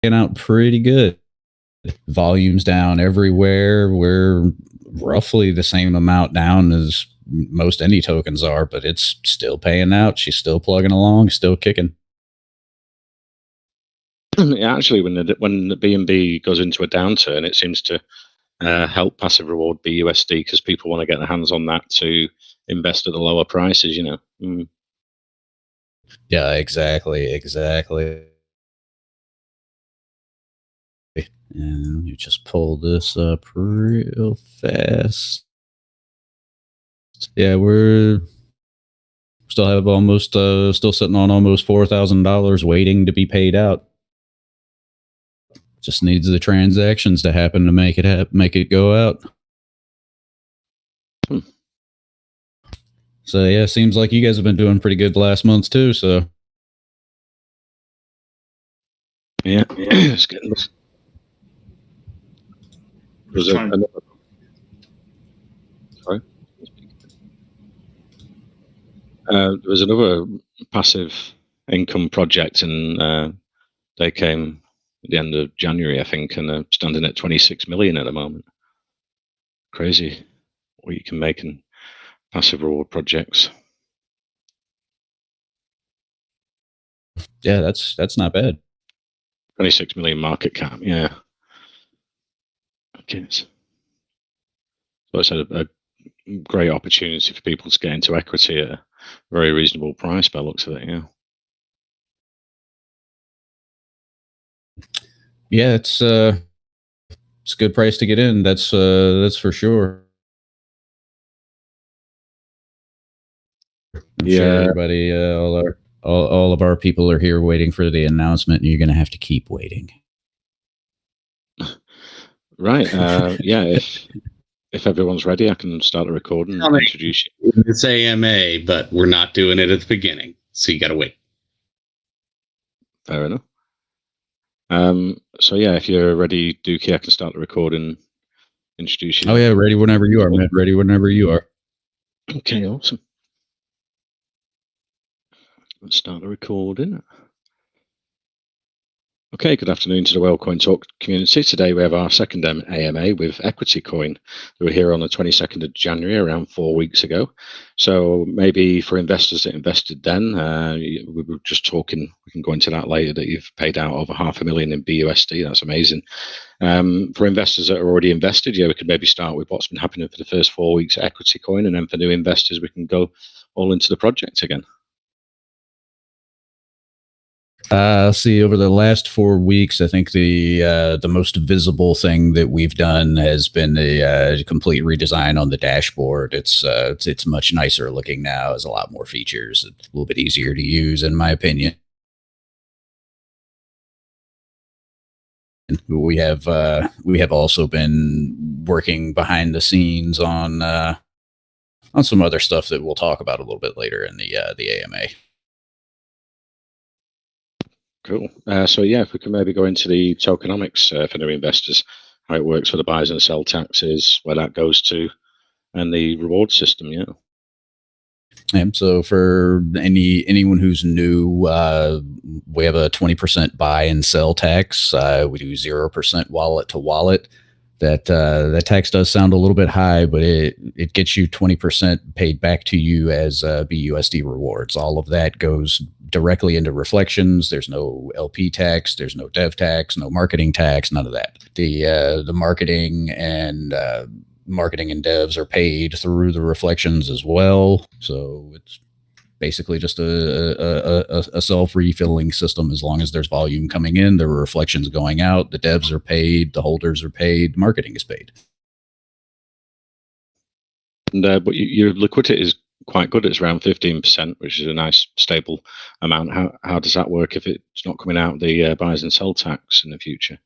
out pretty good. Volume's down everywhere. We're roughly the same amount down as most any tokens are, but it's still paying out. She's still plugging along, still kicking. Actually, when the BNB goes into a downturn, it seems to help passive reward BUSD because people want to get their hands on that to invest at the lower prices. Yeah, exactly. And you just pull this up real fast. Yeah, we're still have almost still sitting on almost $4,000 waiting to be paid out. Just needs the transactions to happen to make it go out. So yeah, seems like you guys have been doing pretty good the last month too. So yeah, it's getting. There was another passive income project, and they came at the end of January, I think, and they're standing at 26 million at the moment. Crazy what you can make in passive reward projects. Yeah, that's not bad. 26 million market cap, yeah. Okay. So it's a great opportunity for people to get into equity at a very reasonable price by the looks of it, yeah. Yeah, it's a good price to get in. That's for sure. I'm sure everybody, all of our people are here waiting for the announcement, and you're going to have to keep waiting. Right. Yeah. If everyone's ready, I can start the recording and introduce you. It's AMA, but we're not doing it at the beginning, so you got to wait. Fair enough. So yeah, if you're ready, Dookie, I can start the recording. Introduce you. Oh yeah, ready whenever you are, man. Ready whenever you are. Okay, awesome. Let's start the recording. Okay, good afternoon to the WhaleCoin Talk community. Today we have our second AMA with Equity Coin. We were here on the 22nd of January, around 4 weeks ago. So maybe for investors that invested then, we were just talking, we can go into that later, that you've paid out over $500,000 in BUSD. That's amazing. For investors that are already invested, yeah, we could maybe start with what's been happening for the first 4 weeks at Equity Coin, and then for new investors, we can go all into the project again. See, over the last 4 weeks, I think the most visible thing that we've done has been a complete redesign on the dashboard. It's much nicer looking now. Has a lot more features. It's a little bit easier to use, in my opinion. We have also been working behind the scenes on some other stuff that we'll talk about a little bit later in the AMA. Cool. So yeah, if we can maybe go into the tokenomics for new investors, how it works for the buys and sell taxes, where that goes to, and the reward system. Yeah. So for anyone who's new, we have a 20% buy and sell tax. We do 0% wallet to wallet. That tax does sound a little bit high, but it gets you 20% paid back to you as BUSD rewards. All of that goes directly into reflections. There's no LP tax, there's no dev tax, no marketing tax, none of that. The marketing and devs are paid through the reflections as well. So it's basically just a self-refilling system. As long as there's volume coming in, there are reflections going out, the devs are paid, the holders are paid, marketing is paid. And but your liquidity is quite good. It's around 15%, which is a nice stable amount. How does that work if it's not coming out the buys and sell tax in the future?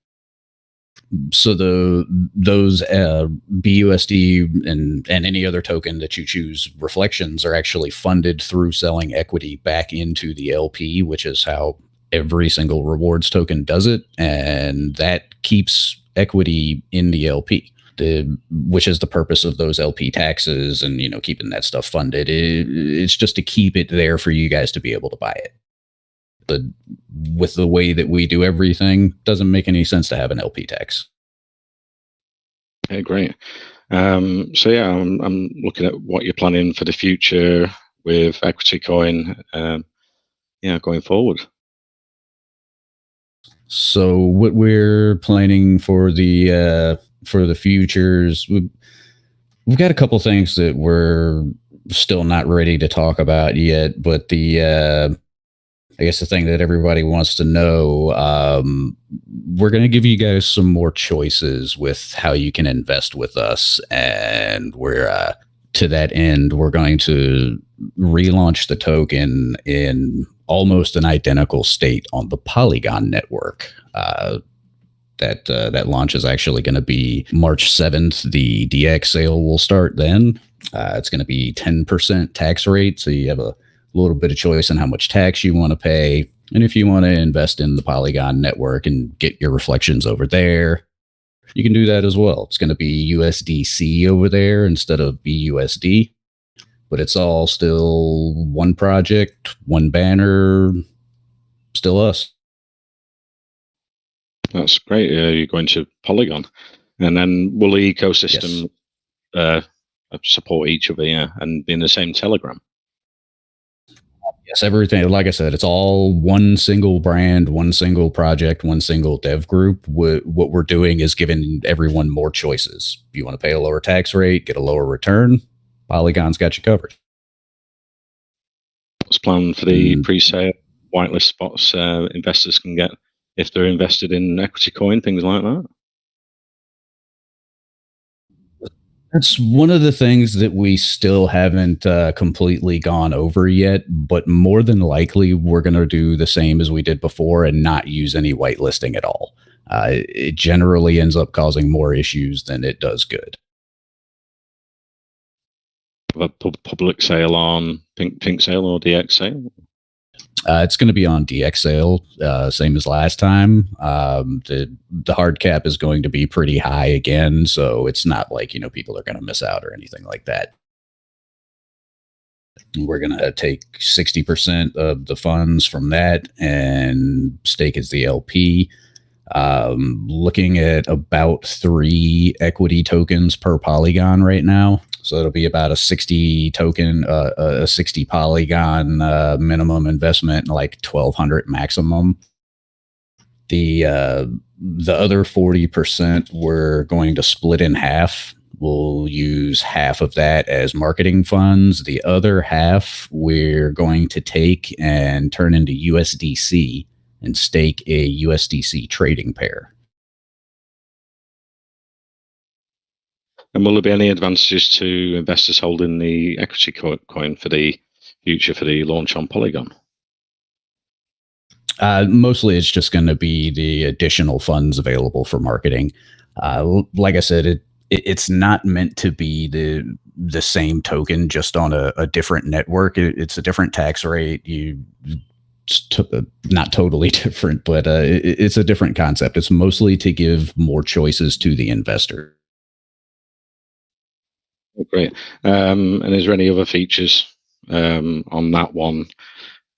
So those BUSD and any other token that you choose, reflections, are actually funded through selling equity back into the LP, which is how every single rewards token does it, and that keeps equity in the LP. Which is the purpose of those LP taxes and keeping that stuff funded. It's just to keep it there for you guys to be able to buy it. with the way that we do everything, doesn't make any sense to have an LP tax. Okay, great. So yeah, I'm looking at what you're planning for the future with Equity Coin. Going forward. So what we're planning for the futures, we've got a couple things that we're still not ready to talk about yet, but I guess the thing that everybody wants to know, we're going to give you guys some more choices with how you can invest with us. And we're, to that end, we're going to relaunch the token in almost an identical state on the Polygon network. That launch is actually going to be March 7th. The DX sale will start then. It's going to be 10% tax rate. So you have a little bit of choice on how much tax you want to pay. And if you want to invest in the Polygon network and get your reflections over there, you can do that as well. It's going to be USDC over there instead of BUSD, but it's all still one project, one banner, still us. That's great. You're going to Polygon, and then will the ecosystem support each other, and be in the same Telegram? Yes, everything. Like I said, it's all one single brand, one single project, one single dev group. What we're doing is giving everyone more choices. If you want to pay a lower tax rate, get a lower return, Polygon's got you covered. What's planned for the pre-sale whitelist spots investors can get if they're invested in Equity Coin, things like that? That's one of the things that we still haven't completely gone over yet, but more than likely we're going to do the same as we did before and not use any whitelisting at all. It generally ends up causing more issues than it does good. A public sale on Pink Sale or DX Sale? It's going to be on DX Sale, same as last time. The hard cap is going to be pretty high again, so it's not like people are going to miss out or anything like that. We're going to take 60% of the funds from that and stake as the LP. Looking at about 3 equity tokens per Polygon right now. So it'll be about a 60 token, a 60 Polygon minimum investment, and like 1,200 maximum. The other 40% we're going to split in half. We'll use half of that as marketing funds. The other half we're going to take and turn into USDC and stake a USDC trading pair. And will there be any advantages to investors holding the Equity Coin for the future for the launch on Polygon? Mostly it's just going to be the additional funds available for marketing. Like I said, it's not meant to be the same token just on a different network. It's a different tax rate. Not totally different, but it's a different concept. It's mostly to give more choices to the investor. Great. And is there any other features on that one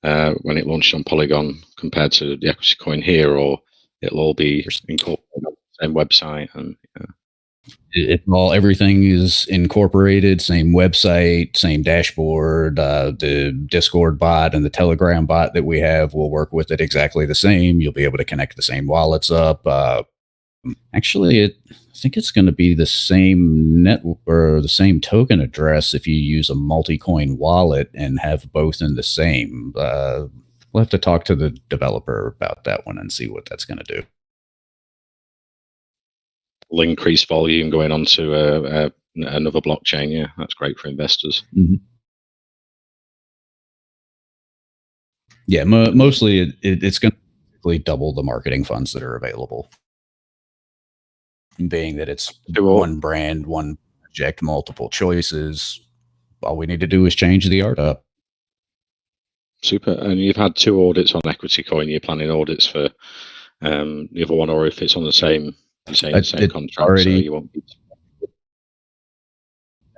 when it launched on Polygon compared to the Equity Coin here, or it'll all be incorporated on the same website? And everything is incorporated, same website, same dashboard. The Discord bot and the Telegram bot that we have will work with it exactly the same. You'll be able to connect the same wallets up. Actually, I think it's going to be the same network or the same token address if you use a multi-coin wallet and have both in the same. We'll have to talk to the developer about that one and see what that's going to do. Will increase volume going on to another blockchain. Yeah, that's great for investors. Mm-hmm. Yeah, mostly it's going to double the marketing funds that are available. Being that it's one brand, one project, multiple choices, all we need to do is change the art up. Super. And you've had 2 audits on Equity Coin. You're planning audits for the other one, or if it's on the same contract, already, so you won't be...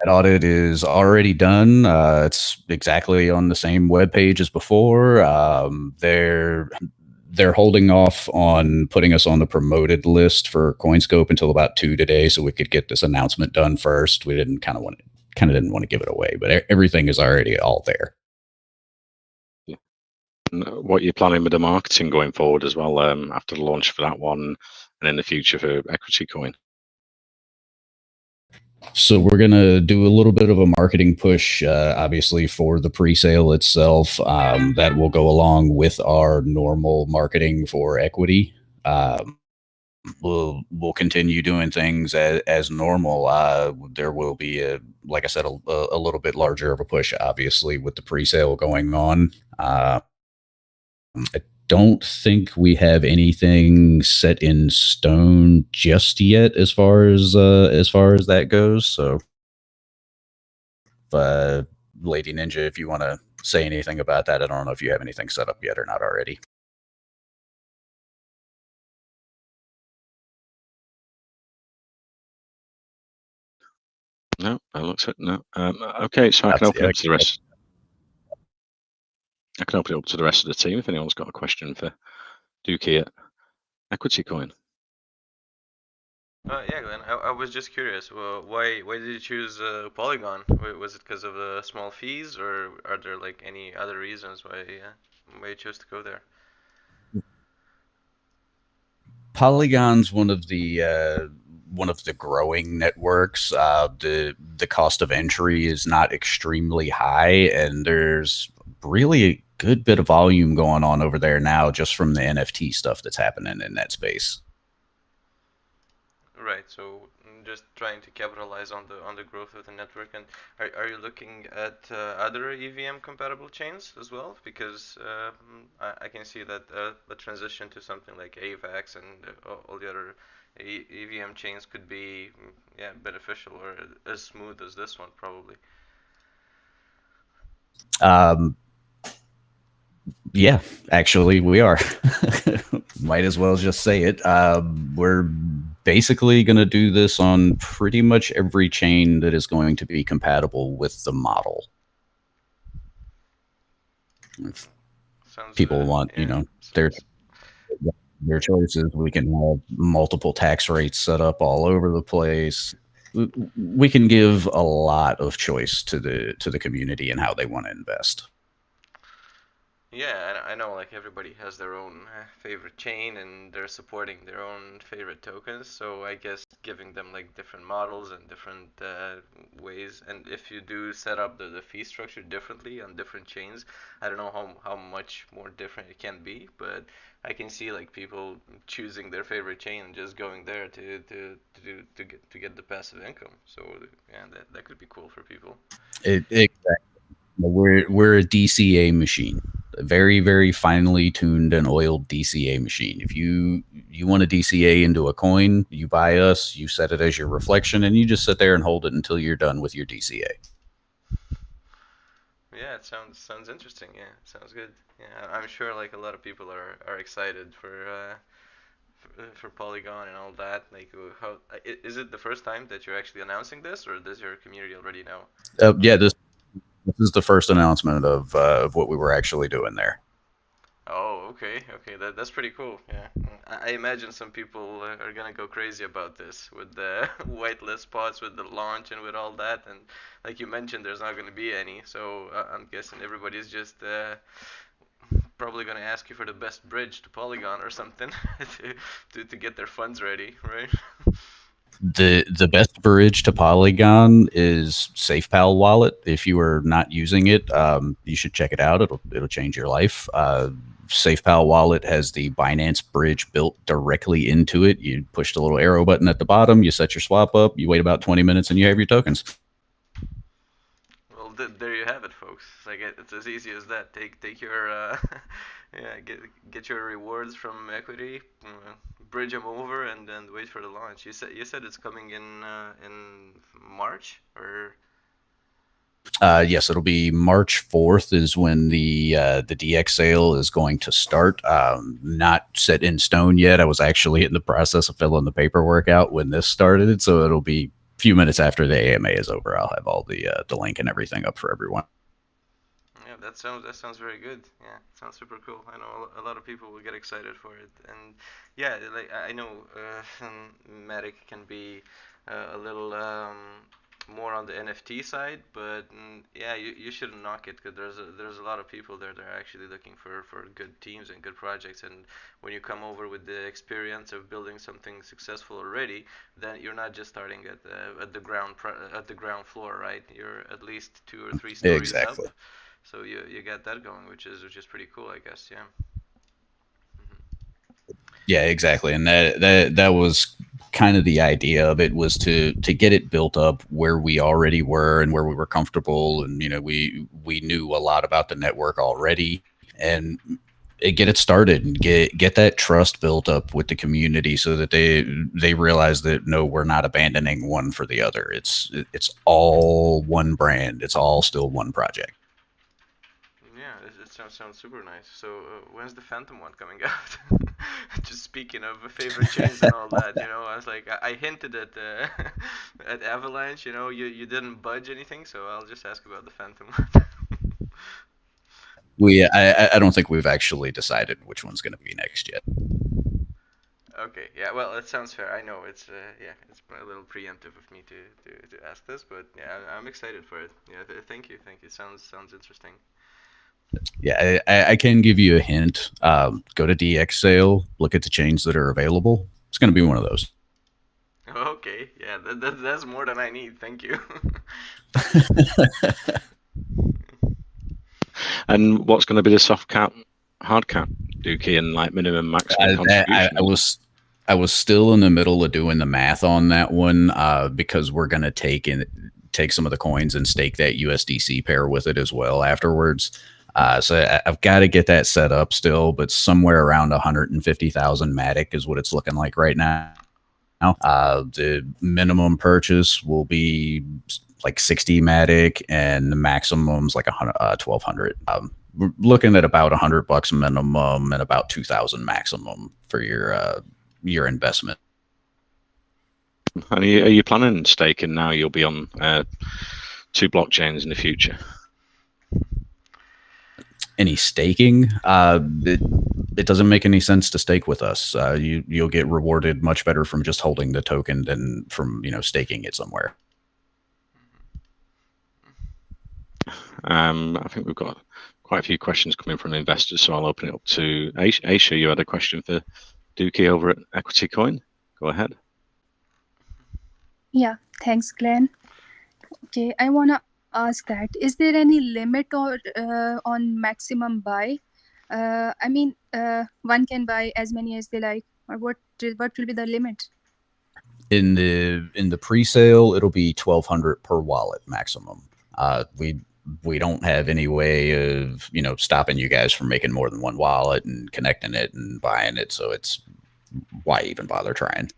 That audit is already done. It's exactly on the same web page as before. They're holding off on putting us on the promoted list for CoinScope until about 2 today, so we could get this announcement done first. We didn't kind of didn't want to give it away, but everything is already all there. Yeah. What you're planning with the marketing going forward as well, after the launch for that one, and in the future for Equity Coin? So we're going to do a little bit of a marketing push, obviously, for the pre-sale itself. That will go along with our normal marketing for equity. We'll continue doing things as normal. There will be, like I said, a little bit larger of a push, obviously, with the pre-sale going on. I don't think we have anything set in stone just yet as far as that goes. So, Lady Ninja, if you want to say anything about that, I don't know if you have anything set up yet or not already. No, it looks like no. Okay, so I can open it up to the rest. I can open it up to the rest of the team if anyone's got a question for Dookie at Equity Coin. Yeah, Glenn. I was just curious. Well, why did you choose Polygon? Was it because of the small fees, or are there like any other reasons why you chose to go there? Polygon's one of the growing networks. The cost of entry is not extremely high, and there's really a good bit of volume going on over there now, just from the NFT stuff that's happening in that space. Right. So just trying to capitalize on the growth of the network. And are you looking at other EVM compatible chains as well? Because I can see that the transition to something like AVAX and all the other EVM chains could be beneficial or as smooth as this one probably. Yeah, actually, we are. Might as well just say it. We're basically going to do this on pretty much every chain that is going to be compatible with the model. If people want, their choices. We can have multiple tax rates set up all over the place. We can give a lot of choice to the community and how they want to invest. Yeah, I know like everybody has their own favorite chain and they're supporting their own favorite tokens, so I guess giving them like different models and different ways, and if you do set up the fee structure differently on different chains, I don't know how much more different it can be, but I can see like people choosing their favorite chain and just going there to get the passive income. So yeah, that could be cool for people. Exactly. We're a DCA machine, a very, very finely tuned and oiled DCA machine. If you want to DCA into a coin, you buy us, you set it as your reflection, and you just sit there and hold it until you're done with your DCA. Yeah, it sounds interesting. Yeah, it sounds good. Yeah, I'm sure like a lot of people are excited for Polygon and all that. Like, how is it the first time that you're actually announcing this, or does your community already know? Yeah, this is the first announcement of what we were actually doing there. Oh, okay, that's pretty cool. Yeah, I imagine some people are gonna go crazy about this with the whitelist spots, with the launch, and with all that. And like you mentioned, there's not gonna be any, so I'm guessing everybody's just probably gonna ask you for the best bridge to Polygon or something to get their funds ready, right? The best bridge to Polygon is SafePal wallet. If you are not using it, you should check it out. It'll change your life. SafePal wallet has the Binance bridge built directly into it. You push the little arrow button at the bottom, you set your swap up, you wait about 20 minutes, and you have your tokens. Well, there you have it, folks. Like it's as easy as that. Take your get your rewards from equity, bridge them over, and then wait for the launch. You said it's coming in March, or? Yes, it'll be March 4th is when the DX sale is going to start. Not set in stone yet. I was actually in the process of filling the paperwork out when this started, so it'll be few minutes after the AMA is over, I'll have all the link and everything up for everyone. Yeah, that sounds very good. Yeah, it sounds super cool. I know a lot of people will get excited for it, and yeah, like I know Matic can be a little more on the NFT side, but yeah, you shouldn't knock it because there's a lot of people there that are actually looking for good teams and good projects, and when you come over with the experience of building something successful already, then you're not just starting at the ground floor, right? You're at least 2 or 3 stories Exactly. up. So you got that going, which is pretty cool, I guess. Yeah. Yeah, exactly. And that was kind of the idea of it, was to get it built up where we already were and where we were comfortable, and we knew a lot about the network already, and get it started and get that trust built up with the community, so that they realize that no, we're not abandoning one for the other. It's all one brand. It's all still one project. Yeah, it sounds super nice. So when's the Phantom one coming out? Just speaking of favorite chains and all that, I was like, I hinted at at Avalanche. You didn't budge anything, so I'll just ask about the Phantom one. I don't think we've actually decided which one's going to be next yet. Okay, yeah, well, that sounds fair. I know it's it's a little preemptive of me to ask this, but yeah, I'm excited for it. Yeah, thank you. Sounds interesting. Yeah, I can give you a hint. Go to DX sale, look at the chains that are available. It's going to be one of those. Okay, yeah, that's more than I need. Thank you. And what's going to be the soft cap, hard cap, Dookie, and like minimum maximum contribution? I was still in the middle of doing the math on that one, because we're going to take some of the coins and stake that USDC pair with it as well afterwards. So I've got to get that set up still, but somewhere around 150,000 Matic is what it's looking like right now. The minimum purchase will be like 60 Matic, and the maximum's like 1,200. We're looking at about $100 minimum and about 2,000 maximum for your investment. And are you planning staking now? You'll be on 2 blockchains in the future. Any staking? It doesn't make any sense to stake with us. You'll get rewarded much better from just holding the token than from staking it somewhere. I think we've got quite a few questions coming from investors, so I'll open it up to Aisha. You had a question for Dookie over at Equity Coin. Go ahead. Yeah, thanks, Glenn. Okay, I want to ask that, is there any limit or on maximum buy? I mean, one can buy as many as they like, or what will be the limit? In the pre-sale, it'll be 1,200 per wallet maximum. We don't have any way of stopping you guys from making more than one wallet and connecting it and buying it, so it's why even bother trying?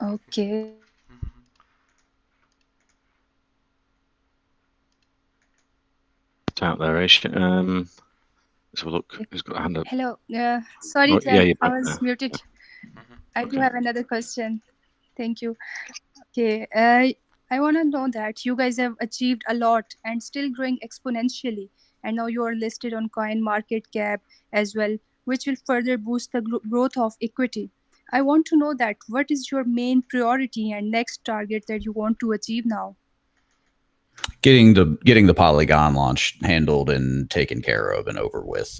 Okay. It's out there, Aisha. Let's have a look. Who's got a hand up? Hello. Sorry, Oh, Glenn, yeah, I was muted. I do have another question. Thank you. Okay. I want to know that you guys have achieved a lot and still growing exponentially, and now you are listed on CoinMarketCap as well, which will further boost the growth of equity. I want to know that what is your main priority and next target that you want to achieve now? Getting the Polygon launch handled and taken care of and over with.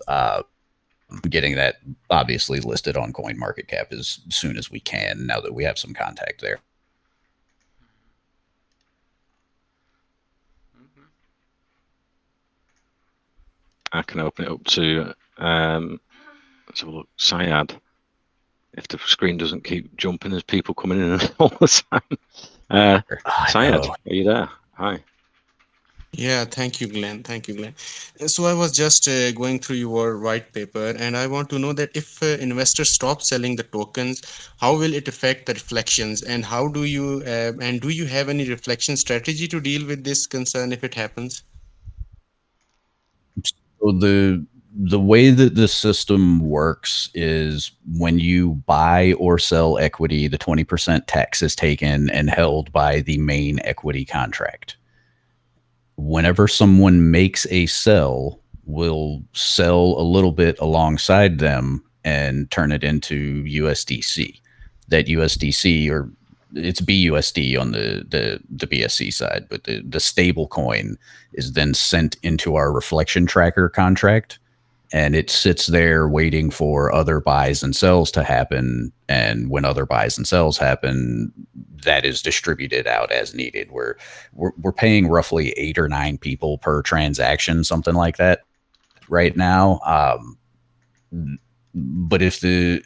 Getting that obviously listed on CoinMarketCap as soon as we can, now that we have some contact there. I can open it up to let's have a look. Syed. If the screen doesn't keep jumping as people coming in all the time. Syed, are you there? Hi. Yeah, thank you, Glenn. Thank you, Glenn. So I was just going through your white paper, and I want to know that if investors stop selling the tokens, how will it affect the reflections, and how do you have any reflection strategy to deal with this concern if it happens? So the way that the system works is when you buy or sell equity, the 20% tax is taken and held by the main equity contract. Whenever someone makes a sell, we'll sell a little bit alongside them and turn it into USDC. That USDC, or it's BUSD on the BSC side, but the stable coin is then sent into our reflection tracker contract, and it sits there waiting for other buys and sells to happen. And when other buys and sells happen, that is distributed out as needed. We're paying roughly 8 or 9 people per transaction, something like that right now. But if the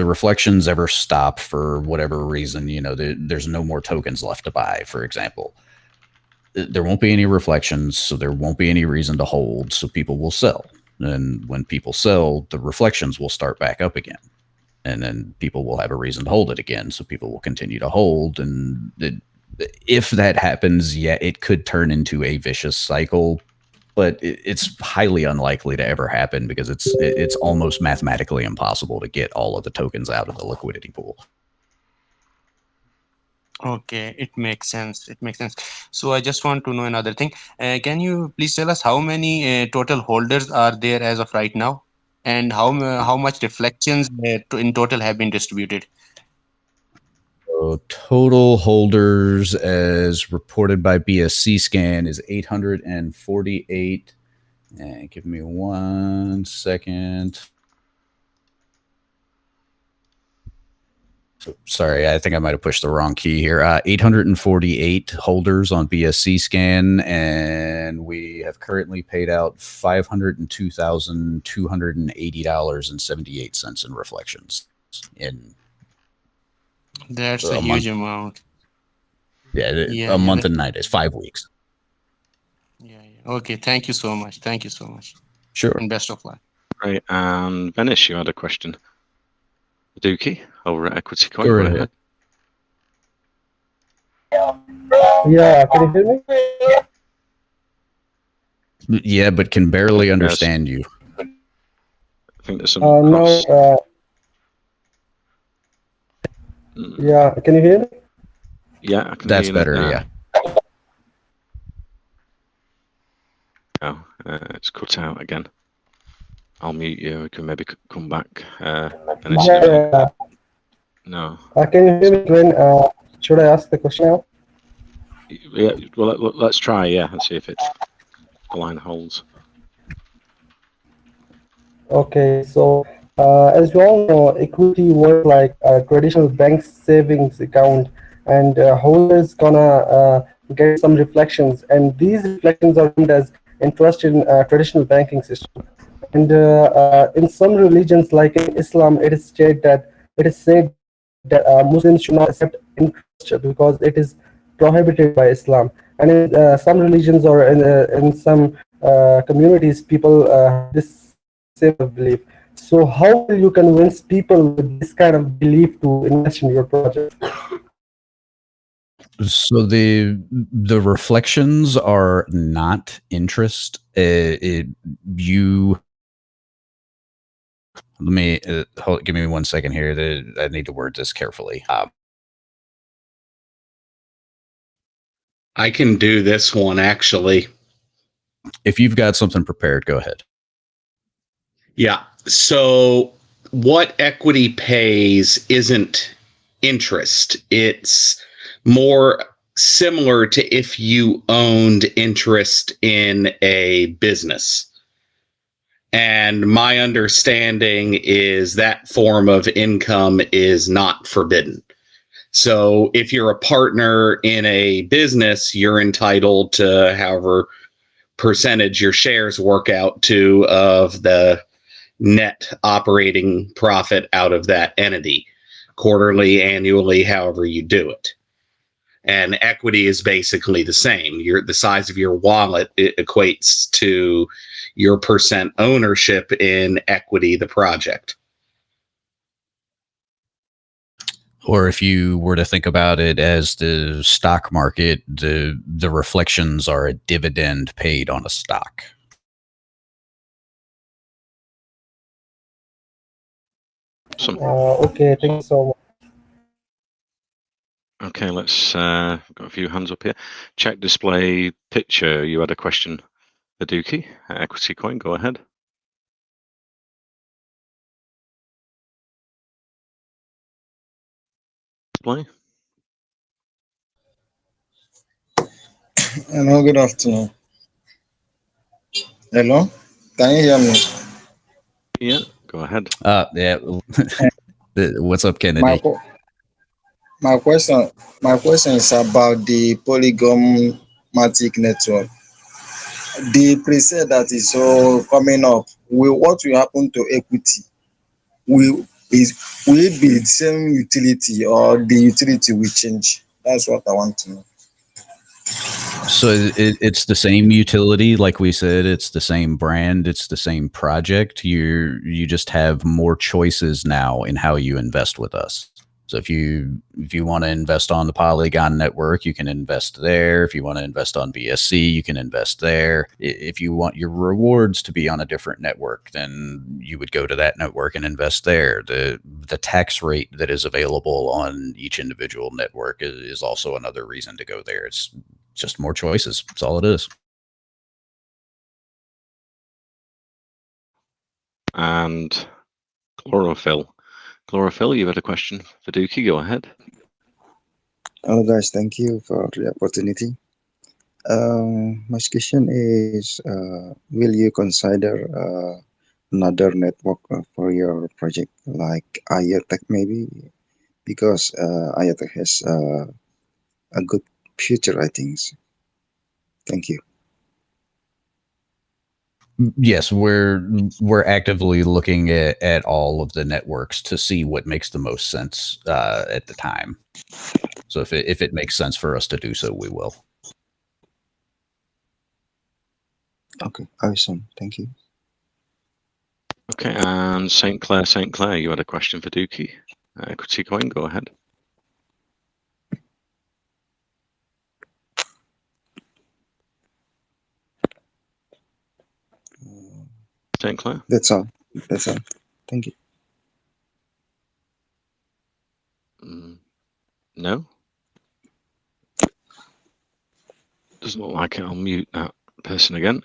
reflections ever stop for whatever reason, there's no more tokens left to buy, for example, there won't be any reflections, so there won't be any reason to hold, so people will sell. And when people sell, the reflections will start back up again. And then people will have a reason to hold it again, so people will continue to hold. And if that happens, yeah, it could turn into a vicious cycle, but it's highly unlikely to ever happen because it's almost mathematically impossible to get all of the tokens out of the liquidity pool. Okay, it makes sense. It makes sense. So I just want to know another thing. Can you please tell us how many total holders are there as of right now, and how much reflections in total have been distributed? So total holders, as reported by BSC Scan, is 848. And give me 1 second. So, sorry, I think I might have pushed the wrong key here. 848 holders on BSC Scan, and we have currently paid out $502,280.78 in reflections. That's a huge amount. Yeah, a month and 9 days, 5 weeks. Yeah. Okay, thank you so much. Thank you so much. Sure. And best of luck. Great. And Venice, you had a question. Dookie over at Equity Coin. Go Go ahead. ahead. Yeah, can you hear me? Yeah, but can barely understand you. I think there's some No. Yeah, can you hear me? Yeah, I can That's hear you better. now. Yeah. Oh, it's cut out again. I'll mute you. We can maybe come back. Venice, Yeah. No. Can you hear me, Glenn? Should I ask the question now? Yeah. Well, let's try. Yeah, and see if the line holds. Okay, so as you all know, equity works like a traditional bank savings account, and holders gonna get some reflections, and these reflections are named as interest in traditional banking system. And in some religions, like in Islam, it is said that Muslims should not accept interest because it is prohibited by Islam. And in some religions or in some communities, people have this same belief. So how will you convince people with this kind of belief to invest in your project? So the reflections are not interest. Let me give me 1 second here. I need to word this carefully. I can do this one actually. If you've got something prepared, go ahead. Yeah. So what equity pays isn't interest. It's more similar to if you owned interest in a business. And my understanding is that form of income is not forbidden. So if you're a partner in a business, you're entitled to however percentage your shares work out to of the net operating profit out of that entity, quarterly, annually, however you do it. And equity is basically the same. The size of your wallet, it equates to your percent ownership in equity, the project. Or if you were to think about it as the stock market, the reflections are a dividend paid on a stock. Awesome. Okay, thank you so much. Okay, let's got a few hands up here. Check display picture. You had a question for Dookie. Equity Coin, go ahead. Display. Hello, good afternoon. Hello, can you hear me? Yeah, go ahead. Yeah. What's up, My Kennedy? qu- my question is about the Polygon Matic network. The preset that is so coming up. What will happen to equity? Will will it be the same utility or the utility will change? That's what I want to know. So it's the same utility, like we said. It's the same brand. It's the same project. You just have more choices now in how you invest with us. So if you want to invest on the Polygon network, you can invest there. If you want to invest on BSC, you can invest there. If you want your rewards to be on a different network, then you would go to that network and invest there. The tax rate that is available on each individual network is also another reason to go there. It's just more choices. That's all it is. And chlorophyll. Chlorophyll, you had a question for Dookie. Go ahead. Hello guys, thank you for the opportunity. My question is, will you consider another network for your project like IoTech maybe? Because IoTech has a good future, I think. Thank you. Yes, we're actively looking at all of the networks to see what makes the most sense at the time. So if it makes sense for us to do so, we will. Okay, awesome. Thank you. Okay, and St. Clair, you had a question for Dookie. Equity Coin, go ahead. St. Clair? That's all. That's all. Thank you. No? Doesn't look like it. I'll mute that person again.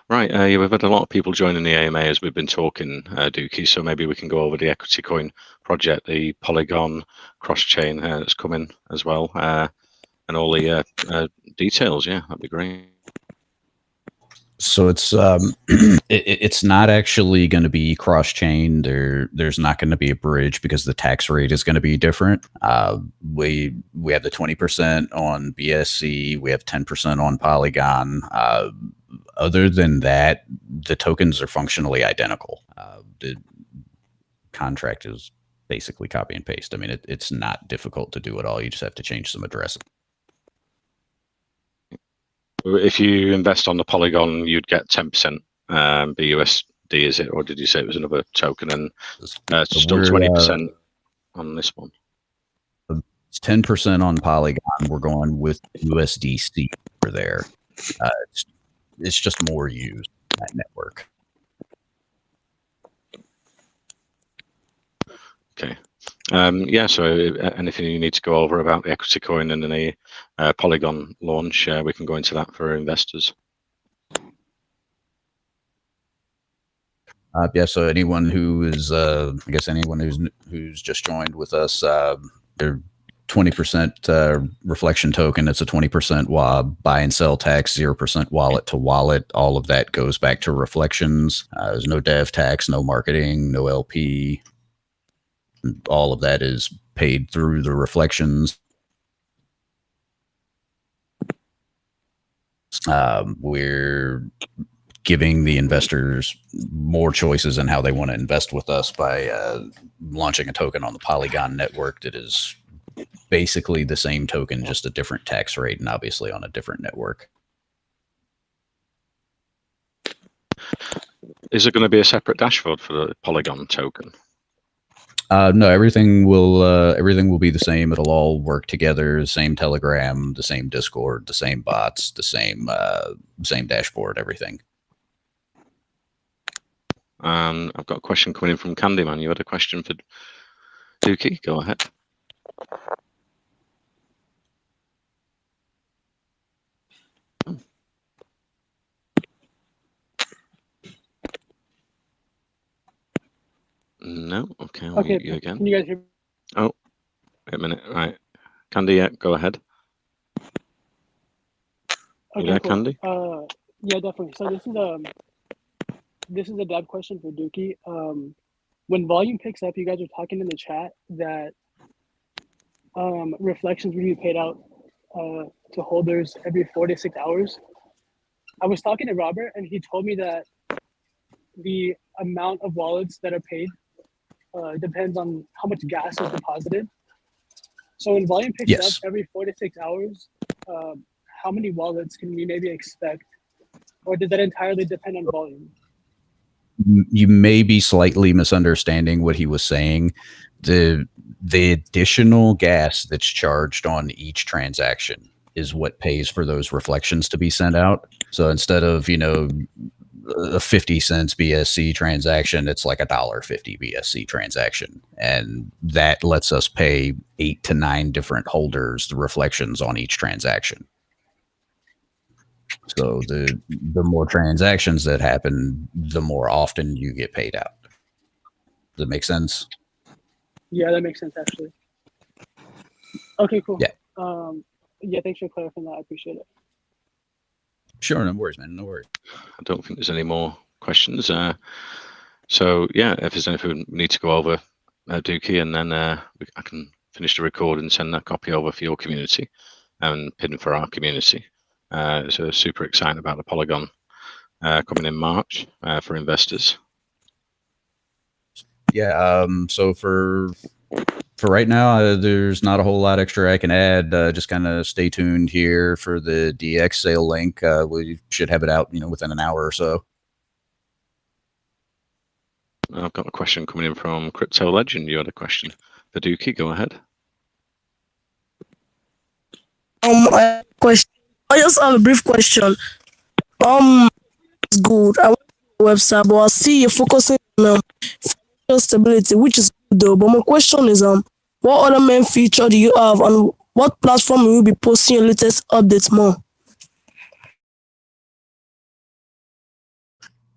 Right, we've had a lot of people joining the AMA as we've been talking, Dookie, so maybe we can go over the Equity Coin project, the Polygon cross-chain that's coming as well, and all the details. Yeah, that'd be great. So it's it's not actually going to be cross-chain. There's not going to be a bridge because the tax rate is going to be different. We have the 20% on BSC. We have 10% on Polygon. Other than that, the tokens are functionally identical. The contract is basically copy and paste. I mean, it's not difficult to do at all. You just have to change some addresses. If you invest on the Polygon, you'd get 10% BUSD, is it? Or did you say it was another token? And still 20% on this one. It's 10% on Polygon. We're going with USDC over there. It's just more used in that network. Okay. Yeah, so anything you need to go over about the Equity Coin and the Polygon launch, we can go into that for investors. Yeah, so anyone who is, I guess anyone who's just joined with us, they're 20% reflection token. It's a 20% buy and sell tax, 0% wallet to wallet. All of that goes back to reflections. There's no dev tax, no marketing, no LP. All of that is paid through the reflections. We're giving the investors more choices in how they want to invest with us by launching a token on the Polygon network that is basically the same token, just a different tax rate and obviously on a different network. Is there going to be a separate dashboard for the Polygon token? No, everything will be the same. It'll all work together. The same Telegram, the same Discord, the same bots, the same dashboard, everything. I've got a question coming in from Candyman. You had a question for Dookie? Go ahead. No? Okay, I'll mute you again. Can you guys hear me? Oh, wait a minute. Right. Candy, yeah, go ahead. You there, Cool. Candy? Yeah, definitely. So this is a dev question for Dookie. When volume picks up, you guys are talking in the chat that reflections will be paid out to holders every 4 to 6 hours. I was talking to Robert, and he told me that the amount of wallets that are paid depends on how much gas is deposited. So when volume picks up every 4 to 6 hours, how many wallets can we maybe expect? Or does that entirely depend on volume? You may be slightly misunderstanding what he was saying. The additional gas that's charged on each transaction is what pays for those reflections to be sent out. So instead of, a 50 cents BSC transaction, it's like $1.50 BSC transaction. And that lets us pay 8 to 9 different holders the reflections on each transaction. So the more transactions that happen, the more often you get paid out. Does that make sense? Yeah, that makes sense, actually. Okay, cool. Yeah. Yeah, thanks for clarifying that. I appreciate it. Sure, no worries, man. No worries. I don't think there's any more questions. So, yeah, if there's anything we need to go over, Dookie, and then I can finish the record and send that copy over for your community and pin for our community. So super excited about the Polygon coming in March for investors. Yeah, so for right now, there's not a whole lot extra I can add. Just kind of stay tuned here for the DX sale link. We should have it out, within an hour or so. I've got a question coming in from Crypto Legend. You had a question for Dookie. Go ahead. I just have a brief question. It's good. I went to the website, but I see you're focusing on financial stability, which is good though. But my question is, what other main feature do you have, and what platform will you be posting your latest updates more?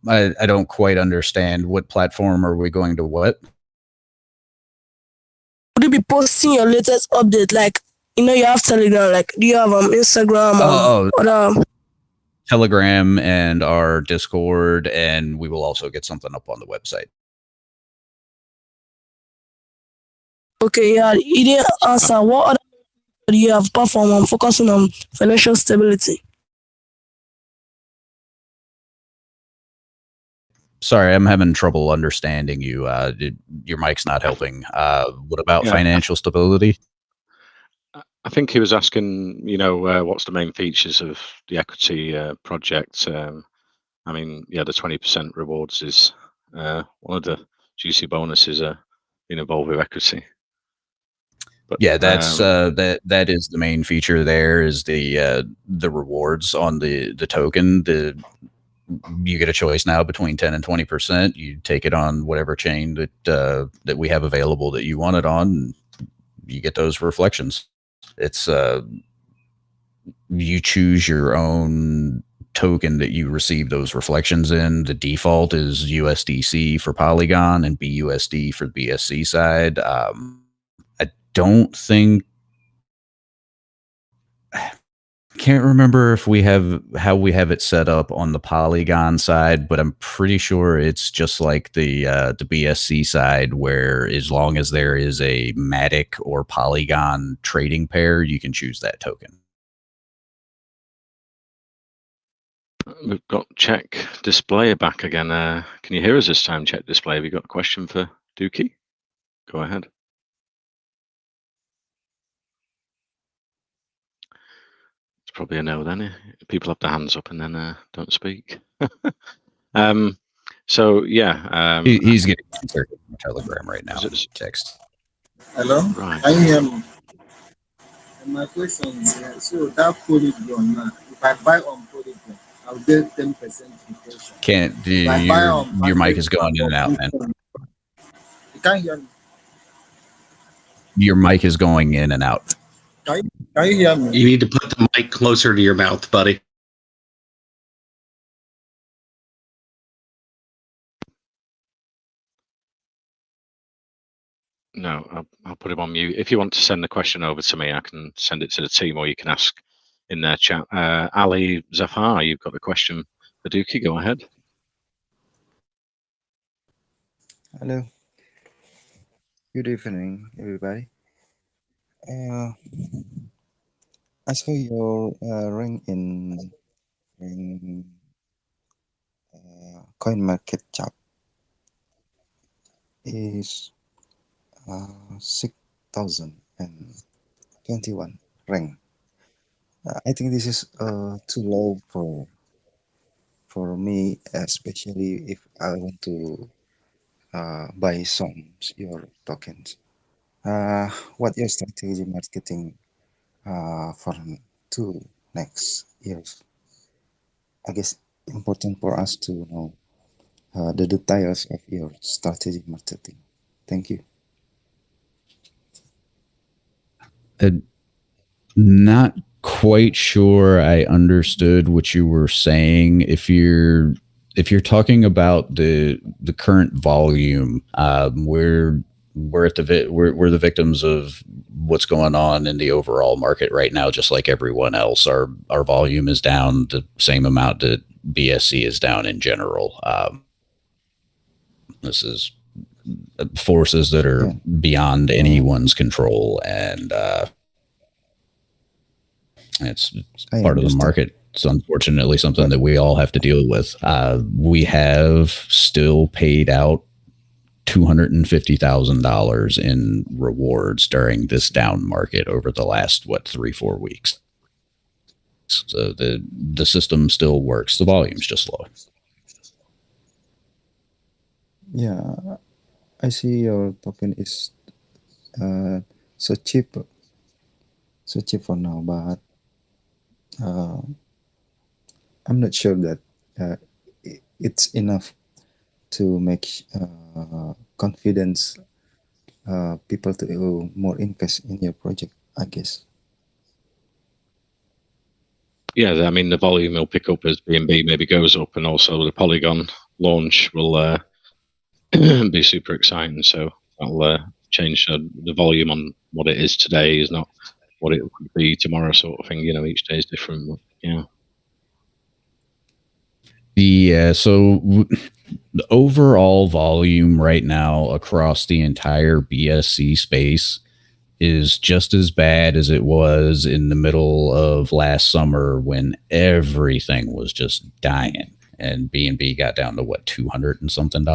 I don't quite understand. What platform are we going to what? Would you be posting your latest update? Like, you have Telegram. Like, do you have Instagram? Telegram and our Discord, and we will also get something up on the website. Okay, yeah. You didn't answer. What other do you have apart from focusing on financial stability? Sorry, I'm having trouble understanding you. Your mic's not helping. What about financial stability? I think he was asking, what's the main features of the equity project? I mean, yeah, the 20% rewards is one of the juicy bonuses being involved with equity. But, yeah, that's that is the main feature. There is the rewards on the token. You get a choice now between 10 and 20%. You take it on whatever chain that we have available that you want it on. And you get those reflections. It's you choose your own token that you receive those reflections in. The default is USDC for Polygon and BUSD for the BSC side. I don't think. Can't remember if we have how we have it set up on the Polygon side, but I'm pretty sure it's just like the BSC side, where as long as there is a Matic or Polygon trading pair, you can choose that token. We've got Check Display back again. Can you hear us this time, Check Display? Have you got a question for Dookie? Go ahead. Probably a no then. People have their hands up and then don't speak. So yeah, he's getting inserted in Telegram right now. Text. Hello. Right. Can you hear me? And my question is, so that Polygon now, if I buy on Polygon, I'll get 10% inflation. Can't do If I buy on your mic market is going in and out, man. you can't hear me. Your mic is going in and out. Can you hear me? You need to put the mic closer to your mouth, buddy. No, I'll put him on mute. If you want to send the question over to me, I can send it to the team, or you can ask in their chat. Ali Zafar, you've got the question for Dookie. Go ahead. Hello. Good evening, everybody. I saw your rank in coin market cap is 6,021 rank. I think this is too low for me, especially if I want to buy some your tokens. What your strategy marketing for 2 next years? I guess important for us to know the details of your strategy marketing. Thank you. Not quite sure I understood what you were saying. If you're talking about the current volume, we're the victims of what's going on in the overall market right now, just like everyone else. Our volume is down the same amount that BSC is down in general. This is forces that are beyond anyone's control, and it's part of the market. It's unfortunately something that we all have to deal with. We have still paid out $250,000 in rewards during this down market over the last 3-4 weeks. So the system still works. The volume's just low. Yeah, I see your token is so cheap for now, but I'm not sure that it's enough to make confidence people to more invest in your project, I guess. Yeah, I mean, the volume will pick up as BNB maybe goes up, and also the Polygon launch will be super exciting. So that'll change the volume on what it is today is not what it could be tomorrow, sort of thing. You know, each day is different. But, yeah. So the overall volume right now across the entire BSC space is just as bad as it was in the middle of last summer when everything was just dying and BNB got down to $200 and something.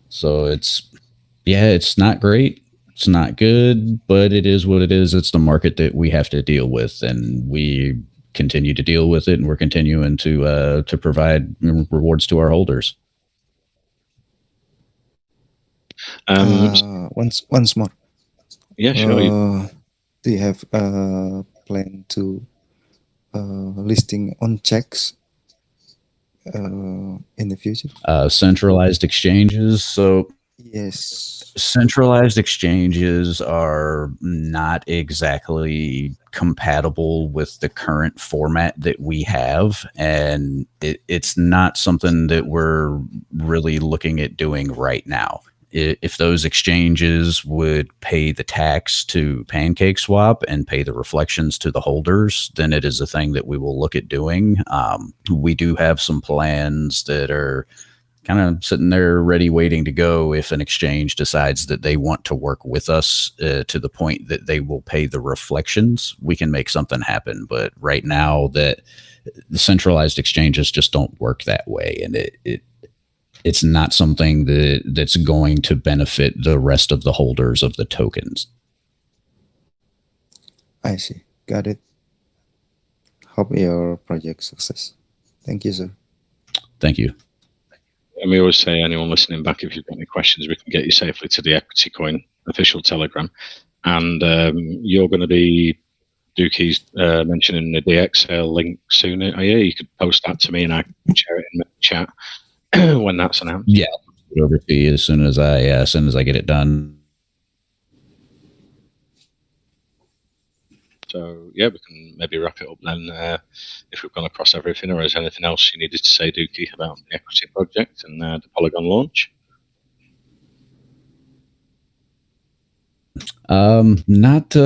So it's not great. It's not good, but it is what it is. It's the market that we have to deal with, and we continue to deal with it, and we're continuing to provide rewards to our holders. Once more. Yeah, sure. Do you have a plan to listing on checks in the future? Centralized exchanges. So yes, centralized exchanges are not exactly compatible with the current format that we have, and it's not something that we're really looking at doing right now. If those exchanges would pay the tax to PancakeSwap and pay the reflections to the holders, then it is a thing that we will look at doing. We do have some plans that are kind of sitting there ready, waiting to go if an exchange decides that they want to work with us to the point that they will pay the reflections. We can make something happen. But right now, that the centralized exchanges just don't work that way, and it's not something that's going to benefit the rest of the holders of the tokens. I see. Got it. Hope your project success. Thank you, sir. Thank you. And we always say, anyone listening back, if you've got any questions, we can get you safely to the Equity Coin official Telegram. And you're going to be Dookie's mentioning the DXL link soon. Yeah, you could post that to me and I can share it in the chat when that's announced. Yeah, I'll put it over to you as soon as I get it done. So yeah, we can maybe wrap it up then. If we've gone across everything, or is there anything else you needed to say, Dookie, about the equity project and the Polygon launch? Not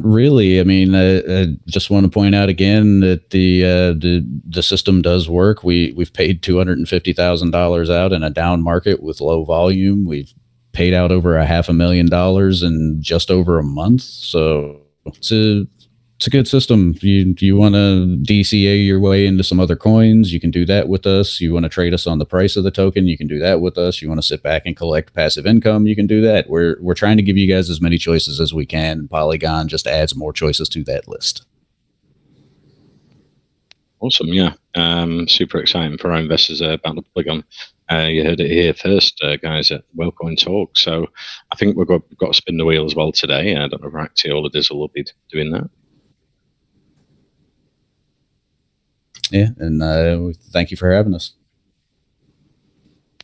really. I mean, I just want to point out again that the system does work. We've paid $250,000 out in a down market with low volume. We've paid out over $500,000 in just over a month. So it's a good system. You want to DCA your way into some other coins, you can do that with us. You want to trade us on the price of the token, you can do that with us. You want to sit back and collect passive income, you can do that. We're trying to give you guys as many choices as we can. Polygon just adds more choices to that list. Awesome, yeah. Super exciting for our investors about the Polygon. You heard it here first, guys, at Wellcoin Talk. So I think we've got to spin the wheel as well today. I don't know if Rakti or Dizzle will be doing that. Yeah, and thank you for having us.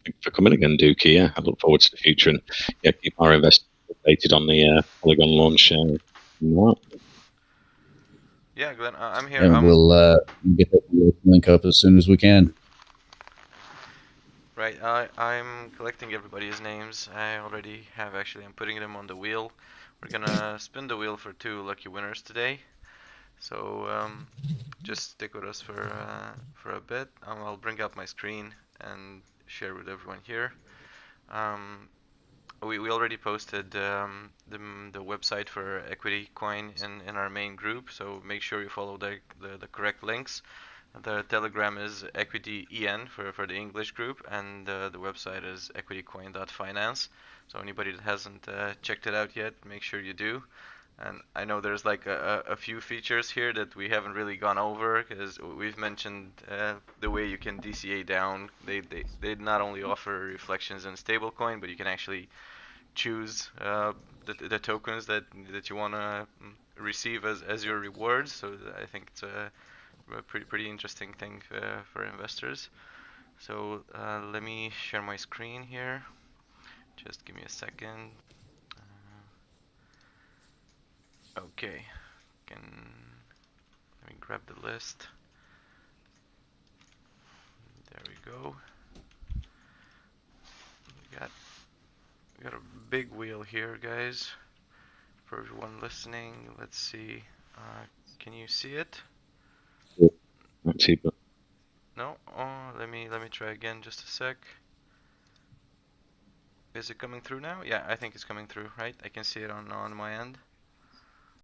Thank you for coming again, Dookie. Yeah, I look forward to the future, and yeah, keep our investors updated on the Polygon launch. Yeah, Glenn, I'm here. And we'll get that link up as soon as we can. Right, I'm collecting everybody's names. I already have, actually. I'm putting them on the wheel. We're gonna spin the wheel for 2 lucky winners today. So just stick with us for a bit. I'll bring up my screen and share with everyone here. We already posted the website for Equity Coin in our main group, so make sure you follow the correct links. The Telegram is EquityEN for the English group, and the website is equitycoin.finance. So anybody that hasn't checked it out yet, make sure you do. And I know there's like a few features here that we haven't really gone over, because we've mentioned the way you can DCA down. They not only offer reflections in stablecoin, but you can actually choose the tokens that you want to receive as your rewards. So I think it's a pretty interesting thing for investors. So let me share my screen here. Just give me a second. Okay, let me grab the list. There we go. We got a big wheel here, guys. For everyone listening, let's see. Can you see it? Let's see, but No. Oh, let me try again. Just a sec. Is it coming through now? Yeah, I think it's coming through, right? I can see it on my end.